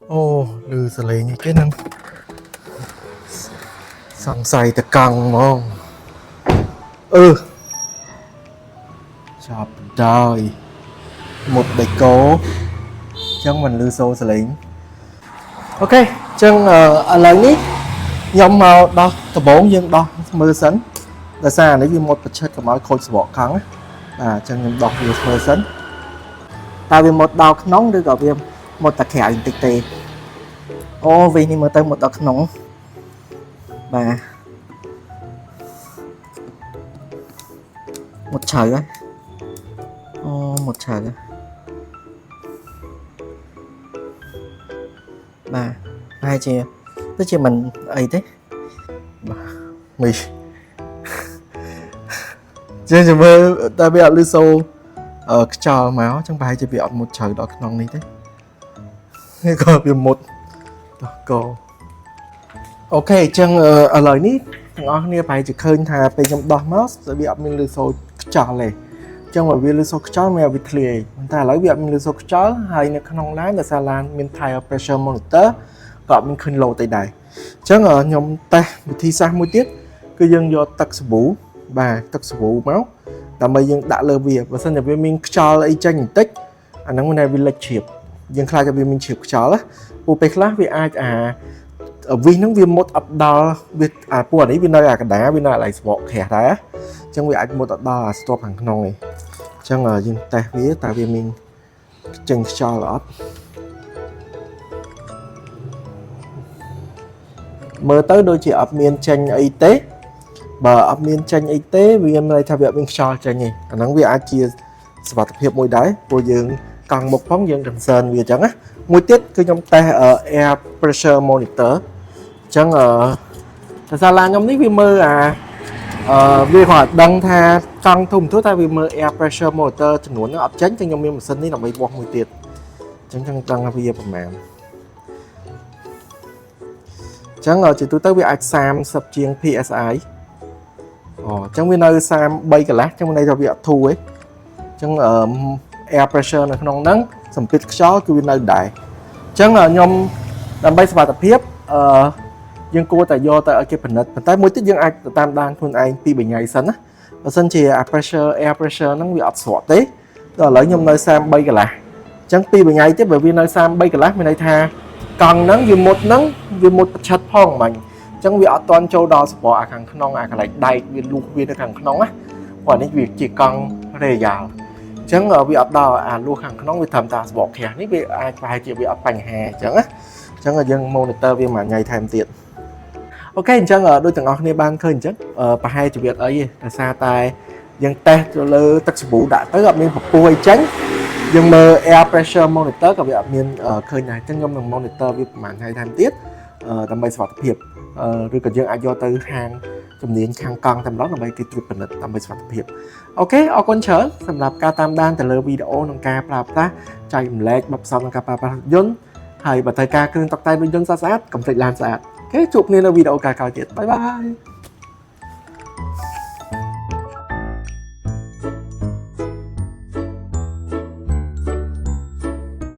Ô, lư sẽ lấy những cái năng sẵn xài ta căng mong. Chọc đời. Một đại cố. Chẳng mình lư xô sẽ lấy. Ok, chẳng ở lần ní nhóm màu đó, tập 4 dân đó, mơ sẵn. Tại sao nếu như một vật chất của mọi khối sẽ bỏ kháng chẳng nhóm đọc vì mơ sẵn. Tại vì một đọc nóng đưa gọi viêm một tạc khẻ tích tì. Ô, vì này mở tới một đọc nóng. Và một trời ấy. Ô, một trời ấy. Và hai chị tức chị mình ấy thế mì trên chúng mơ ta bị lưu sâu ở trò máu trong bài chỉ bị một trời đó nòng này thế còn bị một cô ok chẳng ở lời ní ngon nia bài chỉ khơi thàไปtrong đỏ máu sẽ bị mình lưu sâu trò này trong mà bị lưu sâu trò mèo bị thề ta lấy bị mình lưu sâu trò hay nó không lái là xa lan mình thay pressure monitor gọi mình khơi lô tay đài chẳng ở nhóm ta thi sangមួយទៀតគឺយើងយកទឹកសាប៊ូបាទទឹកសាប៊ូមកដើម្បីយើងដាក់លើវាបើសិនជាវាមានខ្យល់អីចេញបន្តិចអាហ្នឹងមិនដែលវាលិចជ្រាបយើងខ្លាចថាវាមានជ្រាបខ្យល់ណាពូពេលខ្លះវាអាចវីហ្នឹងវាមុតអត់ដល់វាពូអានេះវានៅអាកណ្ដាលវានៅអាឡៃស្បកក្រាស់ដែរអញ្ចឹងវាអាចមុតអត់ដល់អាស្ទប់ខាងក្នុងនេះអញ្ចឹងយើងតេស្តវាតើវាមានចេញខ្យល់អត់មើលទៅដូចជាអត់មានចេញអីទេបើអត់មានចេញអីទេវាមានន័យថាវាអត់មានខ្យល់ចេញទេអាហ្នឹងវាអាចជាសុវត្ថិភាពមួយដែរព្រោះយើងកង់មុខផងយើង concern វាអញ្ចឹងណាមួយទៀតគឺខ្ញុំតេស្ត air pressure monitor អញ្ចឹងតែសាលាខ្ញុំនេះវាមើលវាគាត់ដឹងថាកង់ធំទូតែវាមើល air pressure monitor ចំនួនហ្នឹងអត់ចេញតែខ្ញុំមានម៉ាស៊ីននេះដើម្បីវាស់មួយទៀតអញ្ចឹងដឹងថាវាប្រហែលចឹងជាទូទៅវាអាច30ជាង PSI ចឹងវានៅ33កន្លះចឹងមានន័យថាវាអត់ធូរទេចឹងair pressure នៅក្នុងហ្នឹងសម្ពាធខ្យល់គឺវានៅដែរចឹងខ្ញុំដើម្បីសុវត្ថិភាពយើងគួរតែយកទៅឲ្យគេពិនិត្យប៉ុន្តែមួយទៀតយើងអាចតាមដានខ្លួនឯងពី3ថ្ងៃសិនណាបើសិនជា air pressure ហ្នឹងវាអត់ស្រកទេដល់ឥឡូវខ្ញុំនៅ33កន្លះចឹងពី3ថ្ងៃទៀតបើវានៅ33កន្លះមានន័យថាកង់ហ្នឹងវាមុតប្រឆិតផងបាញ់អញ្ចឹងវាអត់តន់ចូលដល់សពអាខាងក្នុងអាកន្លែងដែកវាលូសវានៅខាងក្នុងណាព្រោះនេះវាជាកង់រេយ៉ាល់អញ្ចឹងវាអត់ដល់អាលូសខាងក្នុងវាត្រឹមតែសពក្រាស់នេះវាអាចប្រហែលជាវាអត់បញ្ហាអញ្ចឹងណាអញ្ចឹងយើង monitor វាមួយថ្ងៃថែមទៀតអូខេអញ្ចឹងដូចទាំងអស់គ្នាបានឃើញអញ្ចឹងប្រហែលជាវាអត់អីទេដោយសារតែយើងតេស្តទៅលើទឹកសាប៊ូដាក់ទៅអត់មានពពុះអីចេញយើងមើល air pressure monitor ក៏វាអត់មានឃើញដែរអញ្ចឹងខ្ញុំនឹង monitor វាប្រហែលថ្ងៃថែមទៀតដើម្បីសុវត្ថិភាពឬក៏យើងអាចយកទៅហាងជំនាញខាងកង់តែម្ដងដើម្បីគេត្រួតពិនិត្យដើម្បីសុវត្ថិភាពអូខេអរគុណច្រើនសម្រាប់ការតាមដានទៅលើវីដេអូនិងការប្រើប្រាស់ចែករំលែកបទពិសោធន៍ក្នុងការប្រើប្រាស់យន្តហើយបើត្រូវការគ្រឿងតុបតែងរថយន្តស្អាតៗកុំភ្លេចឡានស្អាតអូខេជួបគ្នានៅវីដេអូក្រោយៗទៀតបាយបាយ